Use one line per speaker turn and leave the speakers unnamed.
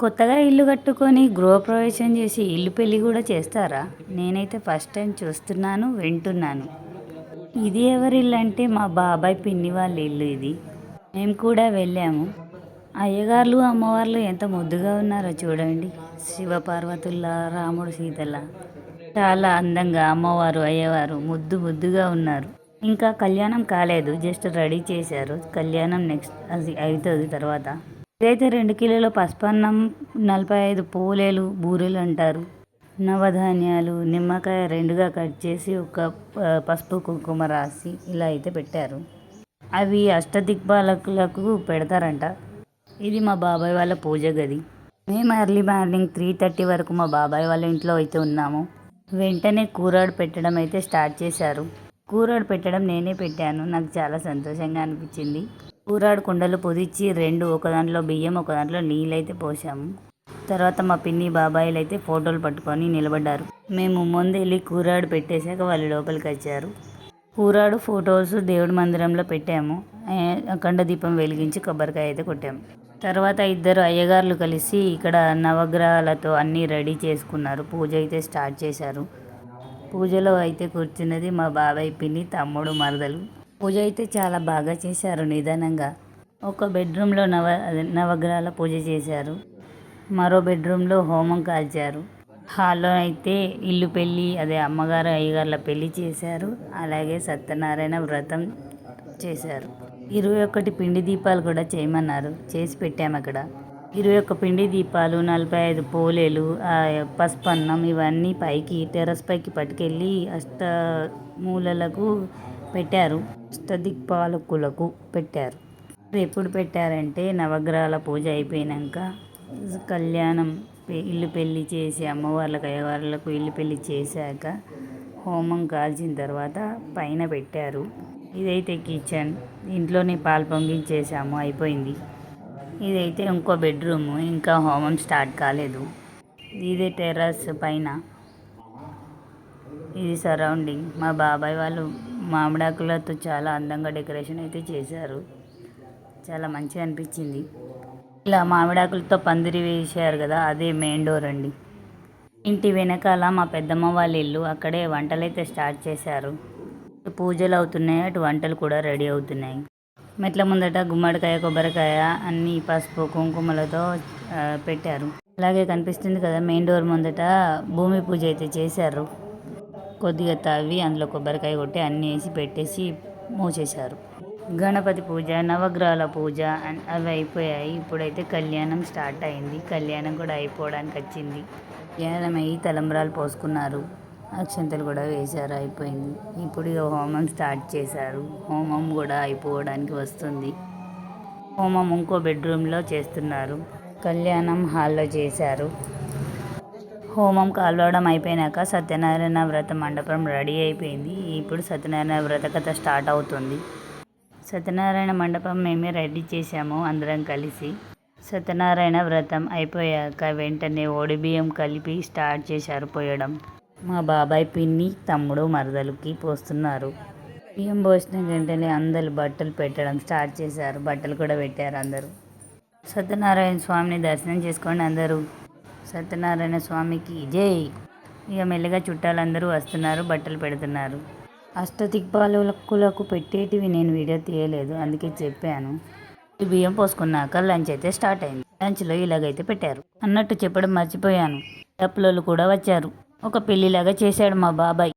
కొత్తగా ఇల్లు కట్టుకొని గృహప్రవేశం చేసి ఇల్లు పెళ్లి కూడా చేస్తారా? నేనైతే ఫస్ట్ టైం చూస్తున్నాను, వింటున్నాను. ఇది ఎవరి ఇల్లు అంటే మా బాబాయ్ పిన్ని వాళ్ళ ఇల్లు ఇది. మేము కూడా వెళ్ళాము. అయ్యగార్లు అమ్మవార్లు ఎంత ముద్దుగా ఉన్నారో చూడండి. శివపార్వతుల్లా, రాముడు సీతలా చాలా అందంగా అమ్మవారు అయ్యవారు ముద్దు ముద్దుగా ఉన్నారు. ఇంకా కళ్యాణం కాలేదు, జస్ట్ రెడీ చేశారు. కళ్యాణం నెక్స్ట్ అది అవుతుంది తర్వాత. ఇదైతే 2 కిలోల పసుపన్నం, 45 పోలేలు బూరెలు అంటారు. నవధాన్యాలు, నిమ్మకాయ 2గా కట్ చేసి ఒక పసుపు కుంకుమ రాసి ఇలా అయితే పెట్టారు. అవి అష్టదిక్పాలకులకు పెడతారంట. ఇది మా బాబాయ్ వాళ్ళ పూజ గది. మేము ఎర్లీ మార్నింగ్ 3:30 వరకు మా బాబాయ్ వాళ్ళ ఇంట్లో అయితే ఉన్నాము. వెంటనే కూరాడు పెట్టడం అయితే స్టార్ట్ చేశారు. కూరాడు పెట్టడం నేనే పెట్టాను. నాకు చాలా సంతోషంగా అనిపించింది. కూరాడు కుండలు పొదిచ్చి 2, ఒక దాంట్లో బియ్యం, ఒక దాంట్లో నీళ్ళు అయితే పోసాము. తర్వాత మా పిన్ని బాబాయిలు అయితే ఫోటోలు పట్టుకొని నిలబడ్డారు. మేము ముందెళ్ళి కూరాడు పెట్టేశాక వాళ్ళు లోపలికి వచ్చారు. కూరాడు ఫొటోస్ దేవుడి మందిరంలో పెట్టాము. అఖండ దీపం వెలిగించి కొబ్బరికాయ అయితే కొట్టాము. తర్వాత 2 అయ్యగారులు కలిసి ఇక్కడ నవగ్రహాలతో అన్నీ రెడీ చేసుకున్నారు. పూజ అయితే స్టార్ట్ చేశారు. పూజలో అయితే కూర్చున్నది మా బాబాయ్ పిన్ని, తమ్ముడు, మరదలు. పూజ అయితే చాలా బాగా చేశారు నిదానంగా. ఒక బెడ్రూమ్లో నవగ్రహాల పూజ చేశారు. మరో బెడ్రూమ్లో హోమం కాల్చారు. హాల్లో అయితే ఇల్లు పెళ్ళి, అదే అమ్మగారు అయ్యగారుల పెళ్ళి చేశారు. అలాగే సత్యనారాయణ వ్రతం చేశారు. 21 పిండి దీపాలు కూడా చేయమన్నారు, చేసి పెట్టాము అక్కడ. 21 పిండి దీపాలు, 45 పోలేలు, పసుపన్నం ఇవన్నీ పైకి టెర్రస్ పైకి పట్టుకెళ్ళి అష్టమూలలకు పెట్టారు. అష్టదిక్పాలకులకు పెట్టారు. ఎప్పుడు పెట్టారంటే నవగ్రహాల పూజ అయిపోయినాక, కళ్యాణం ఇల్లు పెళ్ళి చేసి అమ్మవార్లకు అయ్యవార్లకు ఇల్లు పెళ్ళి చేశాక హోమం కాల్చిన తర్వాత పైన పెట్టారు. ఇదైతే కిచెన్. ఇంట్లోనే పాలు పొంగించేసాము, అయిపోయింది. ఇదైతే ఇంకో బెడ్రూము, ఇంకా హోమం స్టార్ట్ కాలేదు. ఇదే టెర్రస్ పైన. ఇది సరౌండింగ్. మా బాబాయ్ వాళ్ళు మామిడాకులతో చాలా అందంగా డెకరేషన్ అయితే చేశారు. చాలా మంచిగా అనిపించింది. ఇలా మామిడాకులతో పందిరి వేశారు కదా, అదే మెయిన్ డోర్ అండి. ఇంటి వెనకాల మా పెద్దమ్మ వాళ్ళ ఇల్లు. అక్కడే వంటలు అయితే స్టార్ట్ చేశారు. పూజలు అవుతున్నాయి, అటు వంటలు కూడా రెడీ అవుతున్నాయి. మెట్ల ముందట గుమ్మడికాయ, కొబ్బరికాయ అన్నీ పసుపు కుంకుమలతో పెట్టారు. అలాగే కనిపిస్తుంది కదా, మెయిన్ డోర్ ముందట భూమి పూజ అయితే చేశారు. కొద్దిగా తవ్వి అందులో కొబ్బరికాయ కొట్టి అన్నీ వేసి పెట్టేసి మూసేశారు. గణపతి పూజ, నవగ్రహాల పూజ అవి అయిపోయాయి. ఇప్పుడైతే కళ్యాణం స్టార్ట్ అయింది. కళ్యాణం కూడా అయిపోవడానికి వచ్చింది. కళ్యాణం అయ్యి తలంబ్రాలు పోసుకున్నారు, అక్షంతలు కూడా వేశారు, అయిపోయింది. ఇప్పుడు హోమం స్టార్ట్ చేశారు. హోమం కూడా అయిపోవడానికి వస్తుంది. హోమం ఇంకో బెడ్రూమ్లో చేస్తున్నారు. కళ్యాణం హాల్లో చేశారు. హోమం కాల్వడం అయిపోయినాక సత్యనారాయణ వ్రత మండపం రెడీ అయిపోయింది. ఇప్పుడు సత్యనారాయణ వ్రత కథ స్టార్ట్ అవుతుంది. సత్యనారాయణ మండపం మేమే రెడీ చేసాము అందరం కలిసి. సత్యనారాయణ వ్రతం అయిపోయాక వెంటనే బియ్యం కలిపి స్టార్ట్ చేశారు పోయడం. మా బాబాయ్ పిన్ని, తమ్ముడు, మరదలుకి పోస్తున్నారు. బియ్యం పోసిన వెంటనే అందరు బట్టలు పెట్టడం స్టార్ట్ చేశారు. బట్టలు కూడా పెట్టారు అందరూ. సత్యనారాయణ స్వామిని దర్శనం చేసుకోండి అందరూ. సత్యనారాయణ స్వామికి జై. ఇక మెల్లగా చుట్టాలందరూ వస్తున్నారు, బట్టలు పెడుతున్నారు. అష్టదిక్పాలకులకు పెట్టేటివి నేను వీడియో తీయలేదు, అందుకే చెప్పాను. బియ్యం పోసుకున్నాక లంచ్ అయితే స్టార్ట్ అయింది. లంచ్లో ఇలాగైతే పెట్టారు. అన్నట్టు చెప్పడం మర్చిపోయాను, డప్పులోళ్ళు కూడా వచ్చారు. ఒక పెళ్లిలాగా చేశాడు మా బాబాయ్.